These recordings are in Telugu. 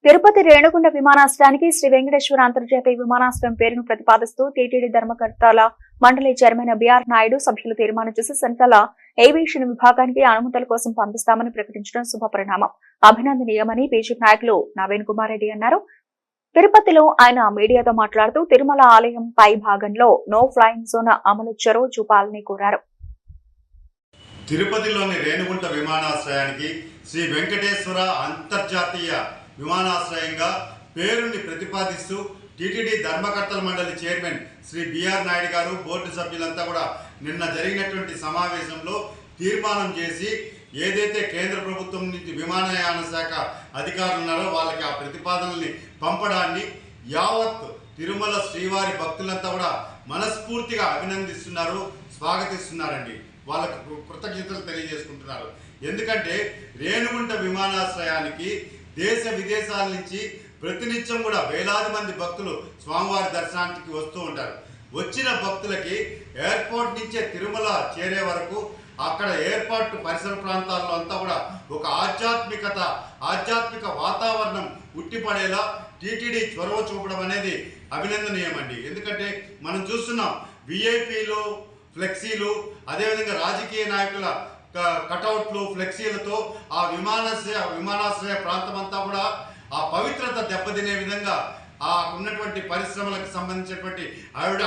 తిరుపతి రేణుగుంట విమానాశ్రయానికి శ్రీ వెంకటేశ్వర అంతర్జాతీయ విమానాశ్రయం పేరును ప్రతిపాదిస్తూ టీటీడీ ధర్మకర్తల మండలి చైర్మన్ బిఆర్ నాయుడు సభ్యులు తీర్మానం చేసి సెంట్రల్ ఏవియేషన్ విభాగానికి అనుమతుల కోసం పంపిస్తామని ప్రకటించడం శుభపరిణామం, అభినందనీయమని బీజేపీ నాయకులు నవీన్ కుమార్ రెడ్డి అన్నారు. తిరుపతిలో ఆయన మీడియాతో మాట్లాడుతూ తిరుమల ఆలయం పై భాగంలో నో ఫ్లయింగ్ జోన్ అమలు చొరవ చూపాలని కోరారు. తిరుపతిలోని రేణుగుంట విమానాశ్రయానికి శ్రీ వెంకటేశ్వర అంతర్జాతీయ విమానాశ్రయంగా పేరుని ప్రతిపాదిస్తూ టీటీడీ ధర్మకర్తల మండలి చైర్మన్ శ్రీ బిఆర్ నాయుడు గారు, బోర్డు సభ్యులంతా కూడా నిన్న జరిగినటువంటి సమావేశంలో తీర్మానం చేసి ఏదైతే కేంద్ర ప్రభుత్వం నుంచి విమానయాన శాఖ అధికారులు ఉన్నారో వాళ్ళకి ఆ ప్రతిపాదనల్ని పంపడాన్ని యావత్ తిరుమల శ్రీవారి భక్తులంతా కూడా మనస్ఫూర్తిగా అభినందిస్తున్నారు, స్వాగతిస్తున్నారండి. వాళ్ళకు కృతజ్ఞతలు తెలియజేసుకుంటున్నారు. ఎందుకంటే రేణుగుంట విమానాశ్రయానికి దేశ విదేశాల నుంచి ప్రతినిత్యం కూడా వేలాది మంది భక్తులు స్వామివారి దర్శనానికి వస్తూ ఉంటారు. వచ్చిన భక్తులకి ఎయిర్పోర్ట్ నుంచే తిరుమల చేరే వరకు అక్కడ ఎయిర్పోర్ట్ పరిసర ప్రాంతాల్లో అంతా కూడా ఒక ఆధ్యాత్మిక వాతావరణం ఉట్టిపడేలా టీటీడీ చొరవ చూపడం అనేది అభినందనీయమండి. ఎందుకంటే మనం చూస్తున్నాం విఐపీలు, ఫ్లెక్సీలు, అదేవిధంగా రాజకీయ నాయకుల కటౌట్లు, ఫ్లెక్సీలతో ఆ విమానాశ్రయ ప్రాంతం అంతా కూడా ఆ పవిత్రత దెబ్బతినే విధంగా ఆ ఉన్నటువంటి పరిశ్రమలకు సంబంధించినటువంటి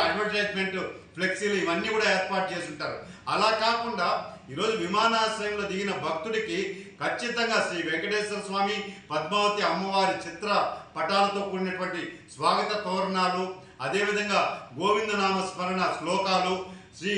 అడ్వర్టైజ్మెంట్ ఫ్లెక్సీలు ఇవన్నీ కూడా ఏర్పాటు చేసి ఉంటారు. అలా కాకుండా ఈరోజు విమానాశ్రయంలో దిగిన భక్తుడికి ఖచ్చితంగా శ్రీ వెంకటేశ్వర స్వామి, పద్మావతి అమ్మవారి చిత్ర పటాలతో కూడినటువంటి స్వాగత తోరణాలు, అదేవిధంగా గోవిందనామ స్మరణ శ్లోకాలు, శ్రీ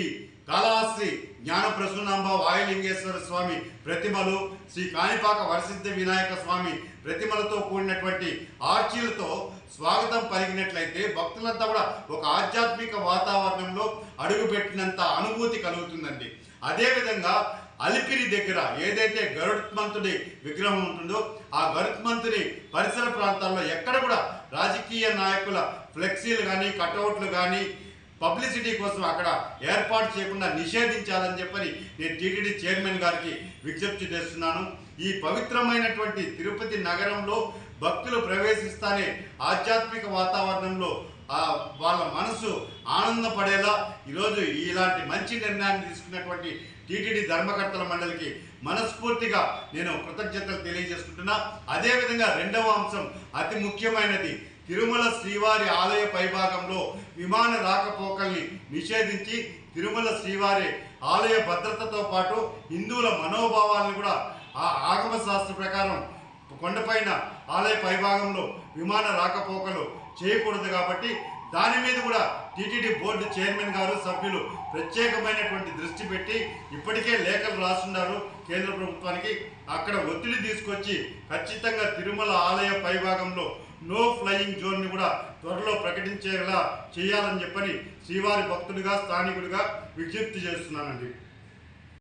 కాళహస్తి జ్ఞానప్రసూనాంబ వాయులింగేశ్వర స్వామి ప్రతిమలు, శ్రీ కాణిపాక వరసిద్ధ వినాయక స్వామి ప్రతిమలతో కూడినటువంటి ఆర్చీలతో స్వాగతం పలికినట్లయితే భక్తులంతా కూడా ఒక ఆధ్యాత్మిక వాతావరణంలో అడుగుపెట్టినంత అనుభూతి కలుగుతుందండి. అదేవిధంగా అలిపిరి దగ్గర ఏదైతే గరుత్మంతుడి విగ్రహం ఉంటుందో ఆ గరుత్మంతుని పరిసర ప్రాంతాల్లో ఎక్కడ కూడా రాజకీయ నాయకుల ఫ్లెక్సీలు కానీ, కటౌట్లు కానీ పబ్లిసిటీ కోసం అక్కడ ఏర్పాటు చేయకుండా నిషేధించాలని చెప్పని నేను టీటీడీ చైర్మన్ గారికి విజ్ఞప్తి చేస్తున్నాను. ఈ పవిత్రమైనటువంటి తిరుపతి నగరంలో భక్తులు ప్రవేశిస్తానే ఆధ్యాత్మిక వాతావరణంలో వాళ్ళ మనసు ఆనందపడేలా ఈరోజు ఇలాంటి మంచి నిర్ణయాన్ని తీసుకున్నటువంటి టీటీడీ ధర్మకర్తల మండలికి మనస్ఫూర్తిగా నేను కృతజ్ఞతలు తెలియజేసుకుంటున్నా. అదేవిధంగా రెండవ అంశం అతి ముఖ్యమైనది, తిరుమల శ్రీవారి ఆలయ పైభాగంలో విమాన రాకపోకల్ని నిషేధించి తిరుమల శ్రీవారి ఆలయ భద్రతతో పాటు హిందువుల మనోభావాలను కూడా ఆ ఆగమ శాస్త్ర ప్రకారం కొండపైన ఆలయ పైభాగంలో విమాన రాకపోకలు చేయకూడదు. కాబట్టి దాని మీద కూడా టీటీడీ బోర్డు చైర్మన్ గారు, సభ్యులు ప్రత్యేకమైనటువంటి దృష్టి పెట్టి ఇప్పటికే లేఖలు రాస్తున్నారు కేంద్ర ప్రభుత్వానికి. అక్కడ ఒత్తిడి తీసుకొచ్చి ఖచ్చితంగా తిరుమల ఆలయ పైభాగంలో నో ఫ్లయింగ్ జోన్ని కూడా త్వరలో ప్రకటించేలా చేయాలని చెప్పని శ్రీవారి భక్తుడిగా, స్థానికుడిగా విజ్ఞప్తి చేస్తున్నానండి.